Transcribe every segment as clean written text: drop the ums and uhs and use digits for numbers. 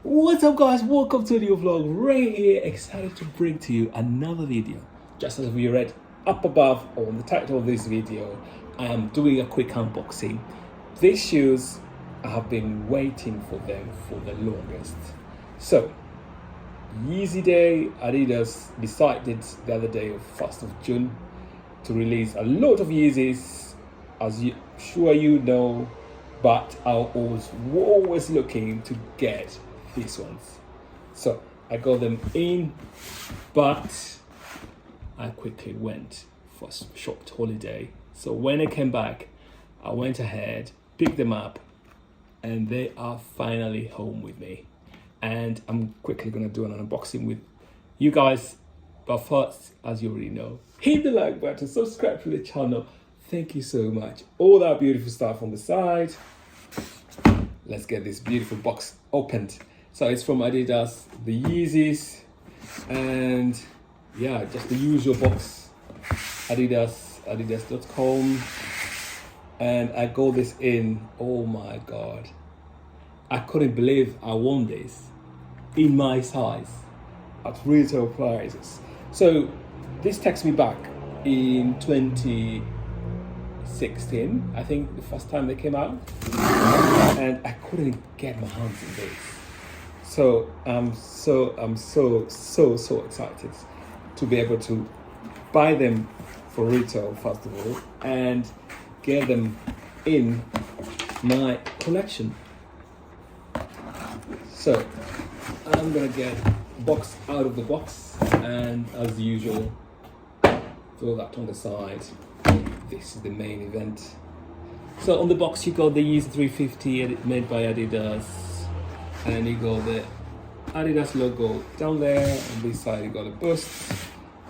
What's up guys, welcome to a new vlog. Ray here, excited to bring to you another video. Just as we read up above on the title of this video, I am doing a quick unboxing. These shoes, I have been waiting for them for the longest. So, Yeezy Day, Adidas decided the other day of 1st of June to release a lot of Yeezys, as you sure you know, but I was always looking to get these ones. So I got them in, but I quickly went for a short holiday. So when I came back, I went ahead, picked them up, and they are finally home with me. And I'm quickly gonna do an unboxing with you guys. But first, as you already know, hit the like button, subscribe to the channel. Thank you so much. All that beautiful stuff on the side. Let's get this beautiful box opened. So it's from Adidas, the Yeezys, and yeah, just the usual box. Adidas.com, and I got this in. Oh my god, I couldn't believe I won this in my size at retail prices. So this takes me back in 2016, I think, the first time they came out, and I couldn't get my hands on this. So I'm so excited to be able to buy them for retail first of all and get them in my collection. So I'm gonna get box out of the box, and as usual, throw that on the side. This is the main event. So on the box you got the Yeezy 350 made by Adidas, and you got the Adidas logo down there. On this side you got the boost,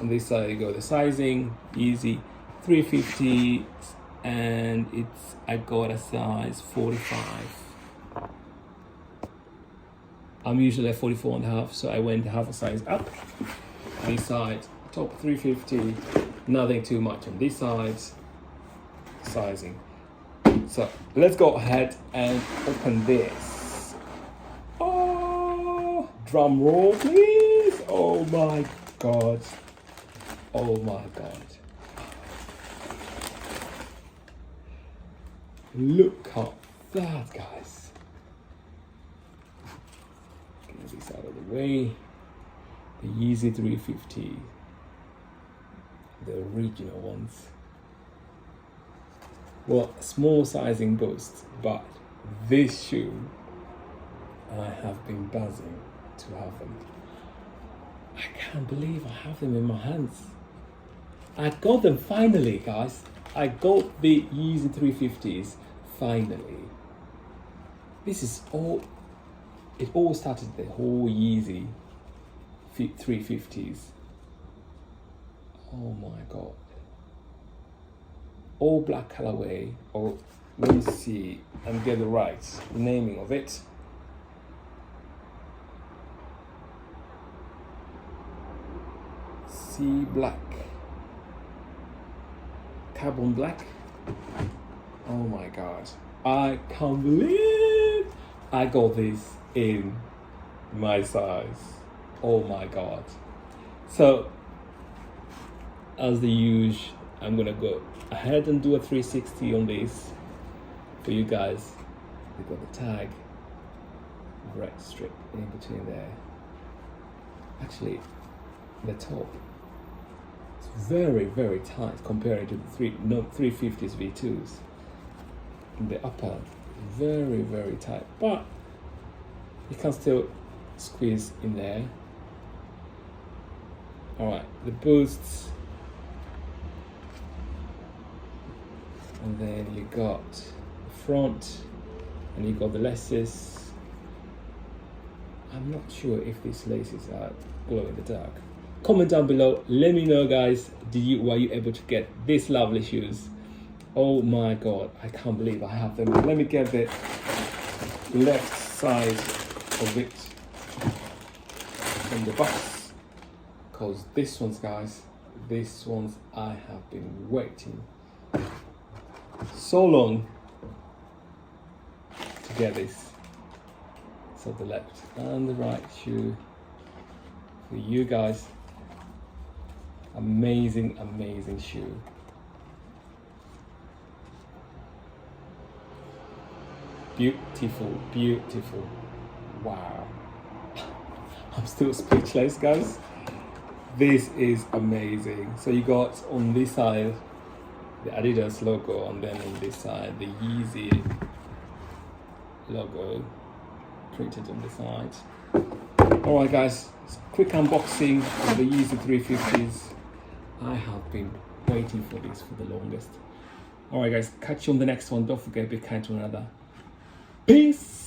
on this side you got the sizing, Yeezy 350, and I got a size 45. I'm usually a 44 and a half, so I went half a size up. This side, top 350, nothing too much on this side, sizing. So let's go ahead and open this. Oh, drum roll please. Oh my god. Oh my god. Look at that, guys. Get this out of the way. The Yeezy 350, the original ones. Well, small sizing boost, but this shoe, I have been buzzing to have them. I can't believe I have them in my hands. I got them finally, guys. I got the Yeezy 350s finally. This is all, it all started the whole Yeezy 350s. Oh my god. All black colorway, or let me see and get the right naming of it. Sea black, carbon black. Oh my god, I can't believe I got this in my size. Oh my god. So as the usual, I'm gonna go ahead and do a 360 on this for you guys. We got the tag, red strip in between there. Actually, the top, it's very tight compared to the 350s V2s. And the upper, very tight, but you can still squeeze in there. All right, the boosts. And then you got the front, and you got the laces. I'm not sure if these laces are glow in the dark. Comment down below, let me know guys, were you able to get these lovely shoes? Oh my god, I can't believe I have them. Let me get the left side of it from the box, because these ones, guys, these ones I have been waiting so long to get this. So the left and the right shoe for you guys. Amazing, amazing shoe. Beautiful, beautiful. Wow. I'm still speechless, guys. This is amazing. So you got on this side the Adidas logo, and then on this side the Yeezy logo printed on the side. Alright guys, quick unboxing of the Yeezy 350s. I have been waiting for this for the longest. Alright guys, catch you on the next one. Don't forget, be kind to one another. Peace!